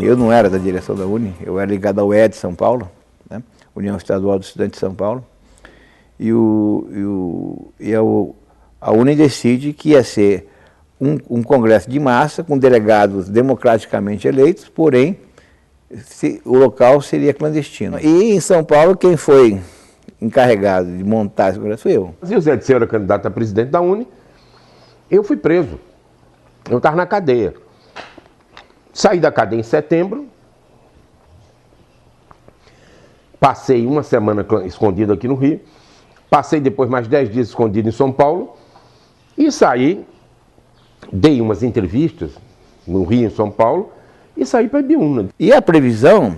Eu não era da direção da UNE, eu era ligado ao ED de São Paulo, né? União Estadual dos Estudantes de São Paulo, a UNE decide que ia ser um congresso de massa com delegados democraticamente eleitos, porém o local seria clandestino. E em São Paulo quem foi encarregado de montar esse congresso fui eu. E o Zé Dirceu era candidato a presidente da UNE, eu fui preso, eu estava na cadeia. Saí da cadeia em setembro, passei uma semana escondido aqui no Rio, passei depois mais 10 dias escondido em São Paulo e saí, dei umas entrevistas no Rio e em São Paulo e saí para Ibiúna. E a previsão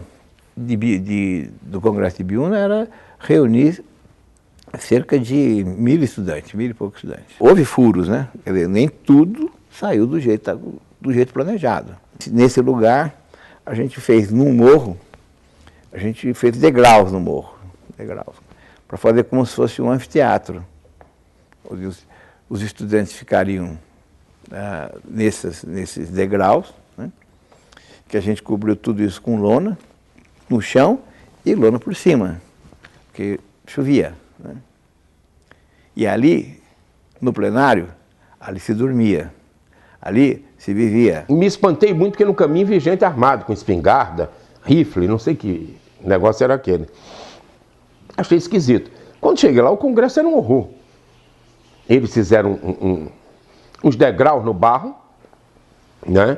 do Congresso de Ibiúna era reunir cerca de 1.000 estudantes, 1.000 e poucos estudantes. Houve furos, né? Quer dizer, nem tudo saiu do jeito planejado. Nesse lugar, a gente fez num morro, a gente fez degraus no morro, para fazer como se fosse um anfiteatro. Os estudantes ficariam nesses degraus, né, que a gente cobriu tudo isso com lona no chão e lona por cima, porque chovia, né? E ali, no plenário, ali se dormia, ali se vivia. Me espantei muito porque no caminho vi gente armado com espingarda, rifle, não sei que negócio era aquele. Achei esquisito. Quando cheguei lá, o congresso era um horror. Eles fizeram uns degraus no barro, né?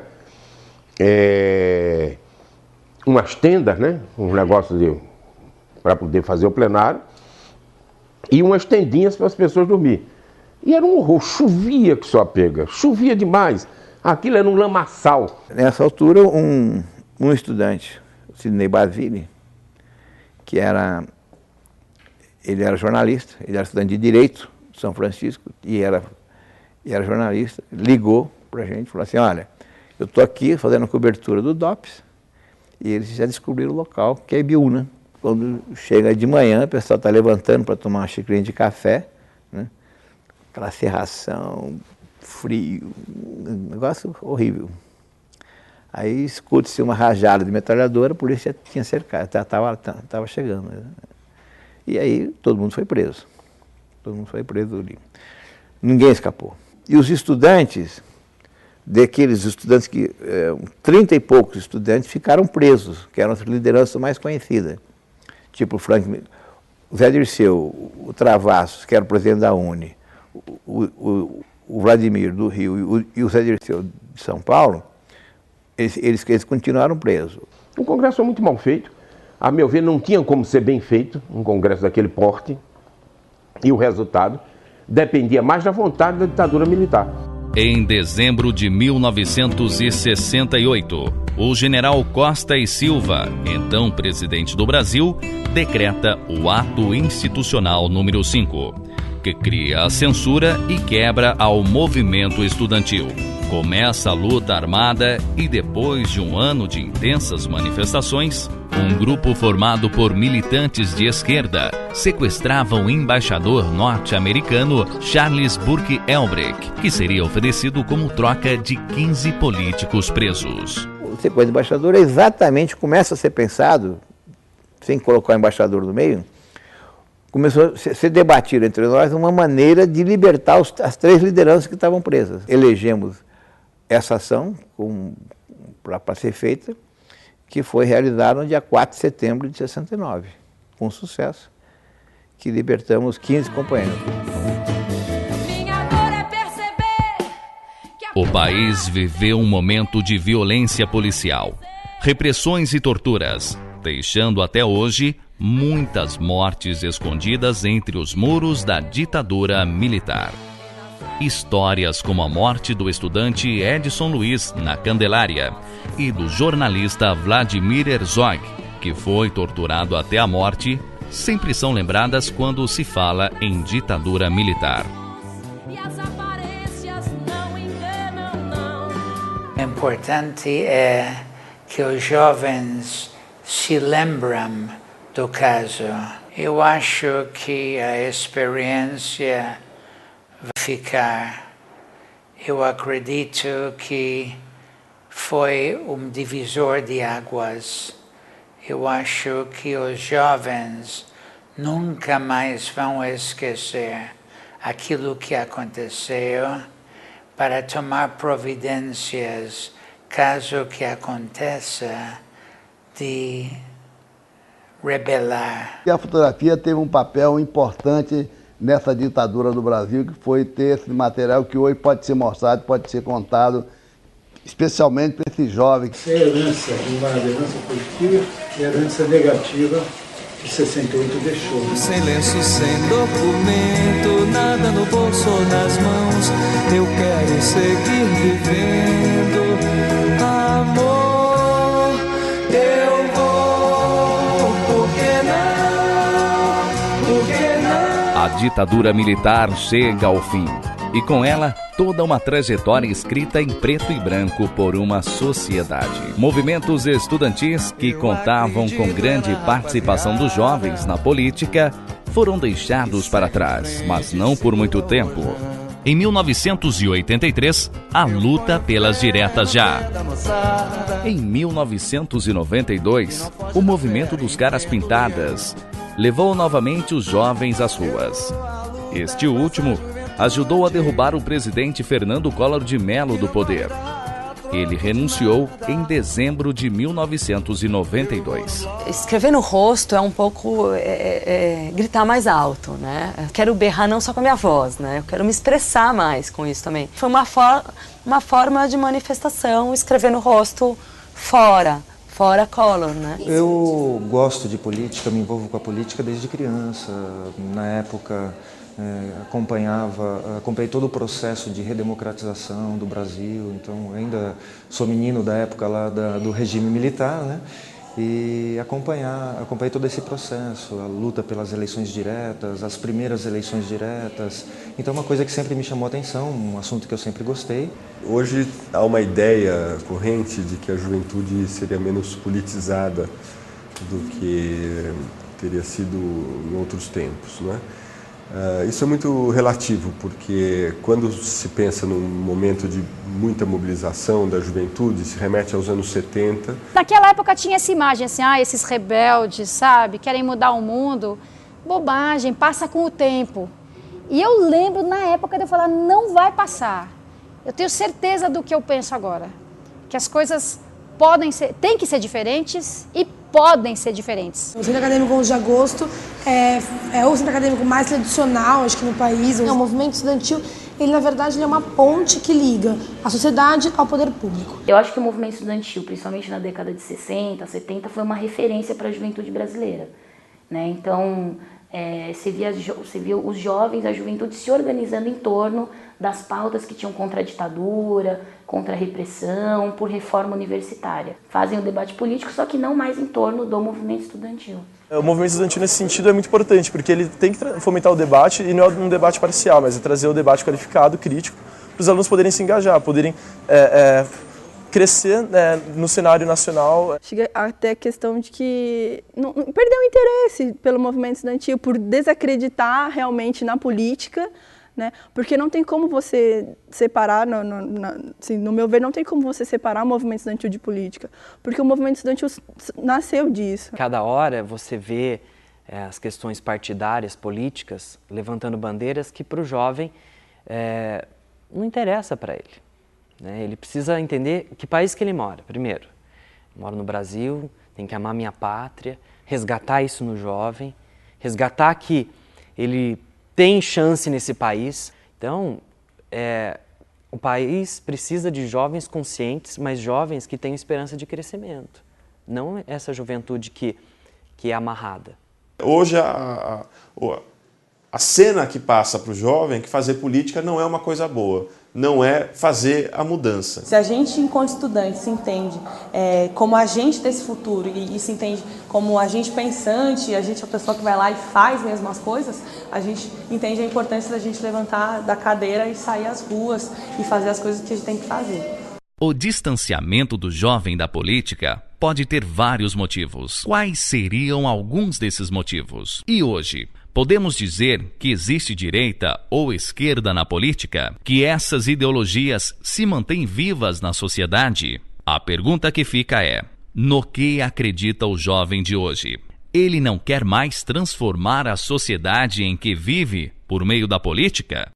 Umas tendas, né? Um negócio para poder fazer o plenário. E umas tendinhas para as pessoas dormir. E era um horror, chovia que só pega, chovia demais. Aquilo era um lamaçal. Nessa altura, um estudante, Sidney Basile, ele era jornalista, ele era estudante de Direito de São Francisco e era jornalista, ligou para a gente e falou assim, olha, eu estou aqui fazendo a cobertura do DOPS e eles já descobriram o local, que é Ibiúna. Quando chega de manhã, o pessoal está levantando para tomar uma xicrinha de café, né? Aquela cerração, frio, um negócio horrível. Aí escuta-se uma rajada de metralhadora, a polícia tinha cercado, estava chegando. E aí todo mundo foi preso. Todo mundo foi preso ali. Ninguém escapou. E os estudantes, daqueles estudantes que, 30 e poucos estudantes ficaram presos, que eram as lideranças mais conhecidas. Tipo o Zé Dirceu, o Travassos, que era o presidente da UNE, o Vladimir do Rio e o Zé Dirceu de São Paulo, eles continuaram presos. O congresso foi muito mal feito. A meu ver, não tinha como ser bem feito um congresso daquele porte. E o resultado dependia mais da vontade da ditadura militar. Em dezembro de 1968, o general Costa e Silva, então presidente do Brasil, decreta o Ato Institucional número 5, que cria a censura e quebra ao movimento estudantil. Começa a luta armada e depois de um ano de intensas manifestações, um grupo formado por militantes de esquerda sequestrava o embaixador norte-americano Charles Burke Elbrick, que seria oferecido como troca de 15 políticos presos. O sequestro do embaixador exatamente começa a ser pensado, sem colocar o embaixador no meio, começou a ser debatido entre nós uma maneira de libertar as 3 lideranças que estavam presas. Elegemos essa ação para ser feita, que foi realizada no dia 4 de setembro de 69, com sucesso, que libertamos 15 companheiros. O país viveu um momento de violência policial, repressões e torturas, deixando até hoje muitas mortes escondidas entre os muros da ditadura militar. Histórias como a morte do estudante Edson Luiz na Candelária e do jornalista Vladimir Herzog, que foi torturado até a morte, sempre são lembradas quando se fala em ditadura militar. O importante é que os jovens se lembram do caso. Eu acho que a experiência vai ficar. Eu acredito que foi um divisor de águas. Eu acho que os jovens nunca mais vão esquecer aquilo que aconteceu para tomar providências caso que aconteça de rebelar. E a fotografia teve um papel importante nessa ditadura do Brasil, que foi ter esse material que hoje pode ser mostrado, pode ser contado, especialmente para esses jovens. É herança, uma herança positiva e herança negativa que 68 deixou. Sem lenço, sem documento, nada no bolso ou nas mãos, eu quero seguir vivendo. Amor, eu vou, por que não? Por que não? A ditadura militar chega ao fim. E com ela, toda uma trajetória escrita em preto e branco por uma sociedade. Movimentos estudantis que contavam com grande participação dos jovens na política foram deixados para trás, mas não por muito tempo. Em 1983, a luta pelas diretas já. Em 1992, o movimento dos caras pintadas levou novamente os jovens às ruas. Este último ajudou a derrubar o presidente Fernando Collor de Mello do poder. Ele renunciou em dezembro de 1992. Escrever no rosto é um pouco gritar mais alto, né? Eu quero berrar não só com a minha voz, né? Eu quero me expressar mais com isso também. Foi uma forma de manifestação, escrever no rosto fora Collor, né? Eu gosto de política, me envolvo com a política desde criança. Na época, acompanhei todo o processo de redemocratização do Brasil, então ainda sou menino da época lá do regime militar, né? E acompanhei todo esse processo, a luta pelas eleições diretas, as primeiras eleições diretas. Então é uma coisa que sempre me chamou a atenção, um assunto que eu sempre gostei. Hoje há uma ideia corrente de que a juventude seria menos politizada do que teria sido em outros tempos, né? Isso é muito relativo, porque quando se pensa num momento de muita mobilização da juventude, se remete aos anos 70. Naquela época tinha essa imagem assim, esses rebeldes, sabe, querem mudar o mundo. Bobagem, passa com o tempo. E eu lembro na época de eu falar, não vai passar. Eu tenho certeza do que eu penso agora, que as coisas têm que ser diferentes e podem ser diferentes. O Centro Acadêmico 11 de Agosto é o centro acadêmico mais tradicional, acho que no país. O movimento estudantil, ele na verdade é uma ponte que liga a sociedade ao poder público. Eu acho que o movimento estudantil, principalmente na década de 60, 70, foi uma referência para a juventude brasileira, né? Então, você via os jovens, a juventude se organizando em torno das pautas que tinham contra a ditadura, contra a repressão, por reforma universitária. Fazem o debate político, só que não mais em torno do movimento estudantil. O movimento estudantil nesse sentido é muito importante, porque ele tem que fomentar o debate, e não é um debate parcial, mas é trazer o debate qualificado, crítico, para os alunos poderem se engajar, poderem crescer no cenário nacional. Chega até a questão de que perdeu o interesse pelo movimento estudantil, por desacreditar realmente na política, né? Porque não tem como você separar, assim, no meu ver, não tem como você separar o movimento estudantil de política, porque o movimento estudantil nasceu disso. Cada hora você vê as questões partidárias, políticas, levantando bandeiras que para o jovem não interessa para ele, né? Ele precisa entender que país que ele mora, primeiro. Eu moro no Brasil, tem que amar minha pátria, resgatar isso no jovem, resgatar que ele tem chance nesse país. Então, o país precisa de jovens conscientes, mas jovens que têm esperança de crescimento. Não essa juventude que é amarrada. Hoje, a cena que passa para o jovem é que fazer política não é uma coisa boa, não é fazer a mudança. Se a gente, enquanto estudante, se entende como agente desse futuro e se entende como agente pensante, a gente é a pessoa que vai lá e faz mesmo as coisas, a gente entende a importância da gente levantar da cadeira e sair às ruas e fazer as coisas que a gente tem que fazer. O distanciamento do jovem da política pode ter vários motivos. Quais seriam alguns desses motivos? E hoje, podemos dizer que existe direita ou esquerda na política? Que essas ideologias se mantêm vivas na sociedade? A pergunta que fica é: no que acredita o jovem de hoje? Ele não quer mais transformar a sociedade em que vive por meio da política?